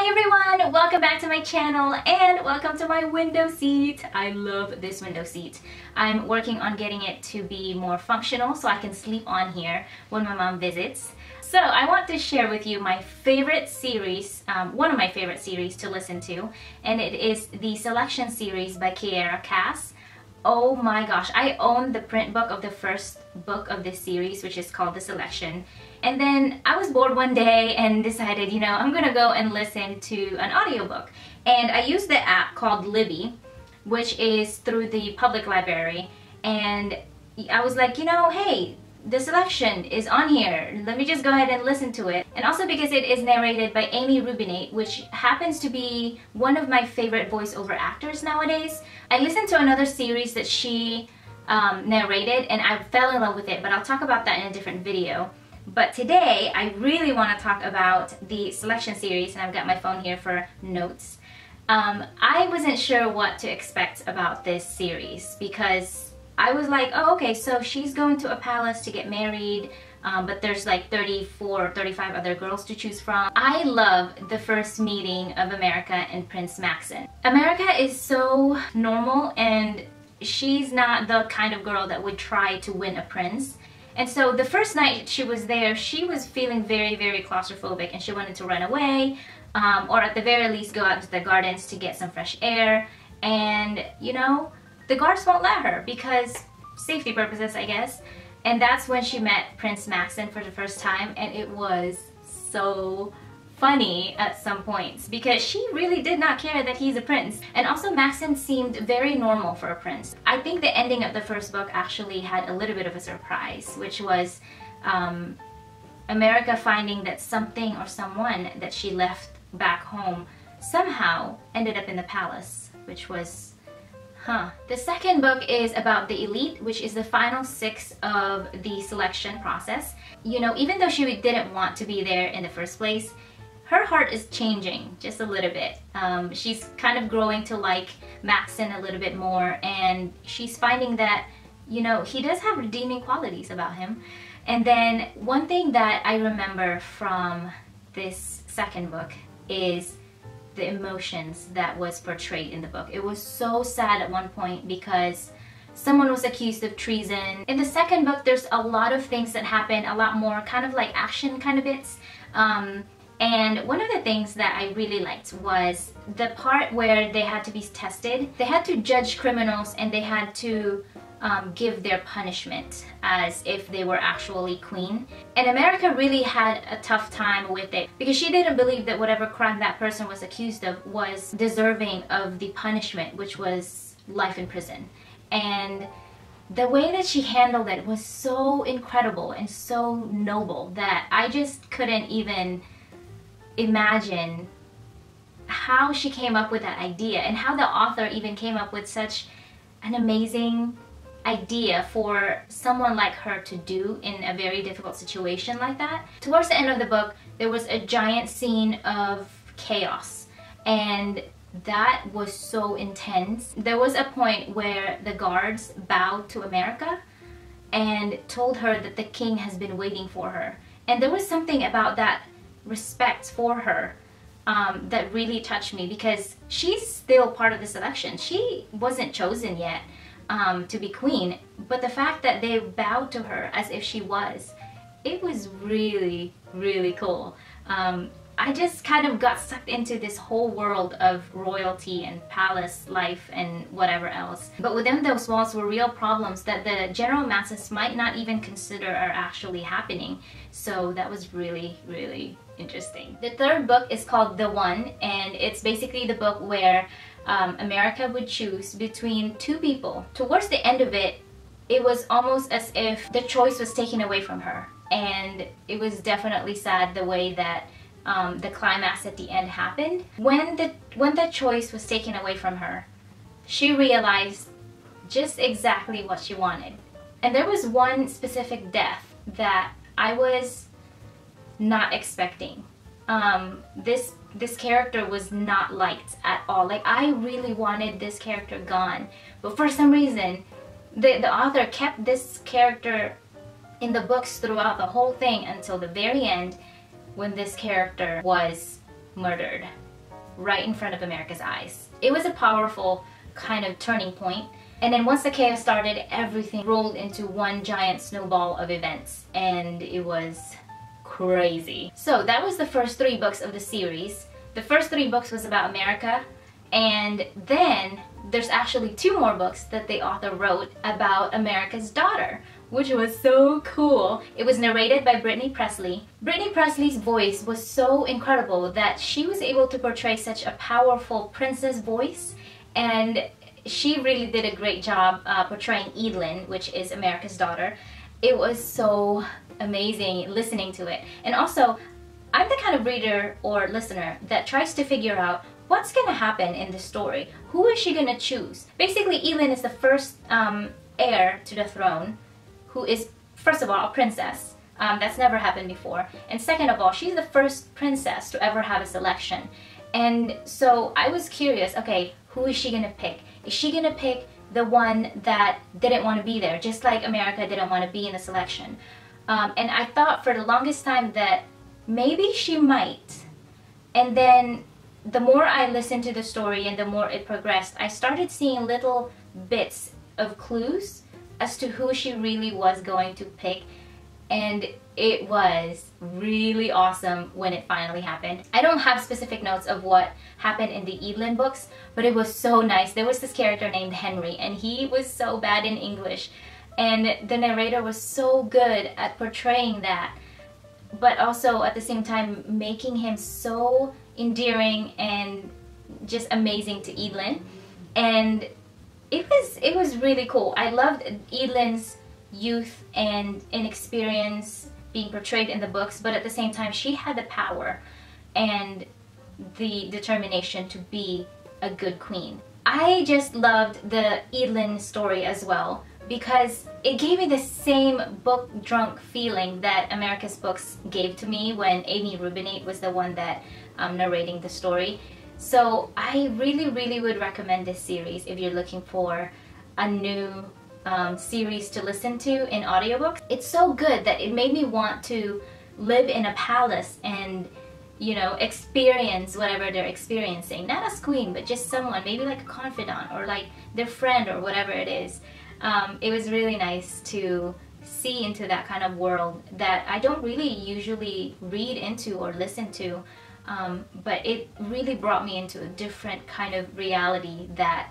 Hi everyone! Welcome back to my channel and welcome to my window seat. I love this window seat. I'm working on getting it to be more functional so I can sleep on here when my mom visits. So I want to share with you my favorite series, one of my favorite series to listen to, and it is the Selection series by Ayre. Oh my gosh, I own the print book of the first book of this series, which is called The Selection. And then I was bored one day and decided, you know, I'm gonna go and listen to an audiobook. And I used the app called Libby, which is through the public library. And I was like, you know, hey, The Selection is on here. Let me just go ahead and listen to it. And also because it is narrated by Amy Rubinate, which happens to be one of my favorite voiceover actors nowadays. I listened to another series that she narrated and I fell in love with it, but I'll talk about that in a different video. But today, I really want to talk about the Selection series, and I've got my phone here for notes. I wasn't sure what to expect about this series because I was like, oh, okay, so she's going to a palace to get married, but there's like 34 or 35 other girls to choose from. I love the first meeting of America and Prince Maxen. America is so normal and she's not the kind of girl that would try to win a prince. And so the first night she was there, she was feeling very, very claustrophobic and she wanted to run away, or at the very least go out into the gardens to get some fresh air. And, you know, the guards won't let her because safety purposes, I guess. And that's when she met Prince Maxen for the first time, and it was so funny at some points because she really did not care that he's a prince. And also Maxen seemed very normal for a prince. I think the ending of the first book actually had a little bit of a surprise, which was America finding that something or someone that she left back home somehow ended up in the palace, which was The second book is about the elite, which is the final 6 of the selection process. You know, even though she didn't want to be there in the first place, her heart is changing just a little bit. She's kind of growing to like Maxen a little bit more, and she's finding that, you know, he does have redeeming qualities about him. And then one thing that I remember from this second book is the emotions that was portrayed in the book. It was so sad at one point because someone was accused of treason. In the second book, there's a lot of things that happen, a lot more kind of like action kind of bits. And one of the things that I really liked was the part where they had to be tested. They had to judge criminals and they had to give their punishment as if they were actually queen. And America really had a tough time with it because she didn't believe that whatever crime that person was accused of was deserving of the punishment, which was life in prison. And the way that she handled it was so incredible and so noble that I just couldn't even imagine how she came up with that idea and how the author even came up with such an amazing idea for someone like her to do in a very difficult situation like that. Towards the end of the book, there was a giant scene of chaos, and that was so intense. There was a point where the guards bowed to America and told her that the king has been waiting for her. And there was something about that respect for her that really touched me because she's still part of the selection. She wasn't chosen yet to be queen, but the fact that they bowed to her as if she was, it was really, really cool. I just kind of got sucked into this whole world of royalty and palace life and whatever else. But within those walls were real problems that the general masses might not even consider are actually happening. So that was really, really interesting. The third book is called TheOne, and it's basically the book where America would choose between 2 people. Towards the end of it, it was almost as if the choice was taken away from her. And it was definitely sad the way that the climax at the end happened. When the choice was taken away from her, she realized just exactly what she wanted. And there was one specific death that I was not expecting. This character was not liked at all. Like, I really wanted this character gone, but for some reason the author kept this character in the books throughout the whole thing until the very end when this character was murdered. right in front of America's eyes. It was a powerful kind of turning point. And then once the chaos started, everything rolled into one giant snowball of events, and it was crazy. So that was the first 3 books of the series. The first 3 books was about America, and then there's actually 2 more books that the author wrote about America's daughter, which was so cool. It was narrated by Brittany Presley. Brittany Presley's voice was so incredible that she was able to portray such a powerful princess voice, and she really did a great job portraying Edelen, which is America's daughter. It was so amazing listening to it. And also, I'm the kind of reader or listener that tries to figure out what's gonna happen in the story. Who is she gonna choose? Basically, Edelen is the first heir to the throne, who is, first of all, a princess. That's never happened before. And second of all, she's the first princess to ever have a selection. And so I was curious, okay, who is she gonna pick? Is she gonna pick the one that didn't want to be there, just like America didn't want to be in the selection? And I thought for the longest time that maybe she might. And then the more I listened to the story and the more it progressed, I started seeing little bits of clues as to who she really was going to pick. And it was really awesome when it finally happened. I don't have specific notes of what happened in the Edelen books, but it was so nice. There was this character named Henry, and he was so bad in English, and the narrator was so good at portraying that, but also at the same time making him so endearing and just amazing to Edelen. And it was really cool. I loved Edelen's youth and inexperience being portrayed in the books, but at the same time she had the power and the determination to be a good queen. I just loved the Edelen story as well because it gave me the same book drunk feeling that America's books gave to me when Amy Rubinate was the one that narrating the story. So I really would recommend this series if you're looking for a new series to listen to in audiobooks. It's so good that it made me want to live in a palace and, you know, experience whatever they're experiencing. Not as queen, but just someone, maybe like a confidant or like their friend or whatever it is. It was really nice to see into that kind of world that I don't really usually read into or listen to, but it really brought me into a different kind of reality that,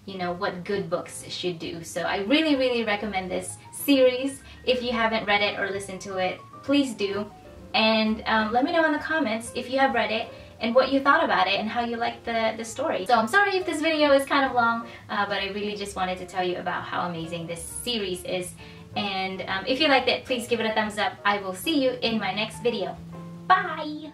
you know, what good books should do. So I really recommend this series. If you haven't read it or listened to it, please do. And let me know in the comments if you have read it and what you thought about it and how you liked the story. So I'm sorry if this video is kind of long, but I really just wanted to tell you about how amazing this series is. And if you liked it, please give it a thumbs up. I will see you in my next video. Bye!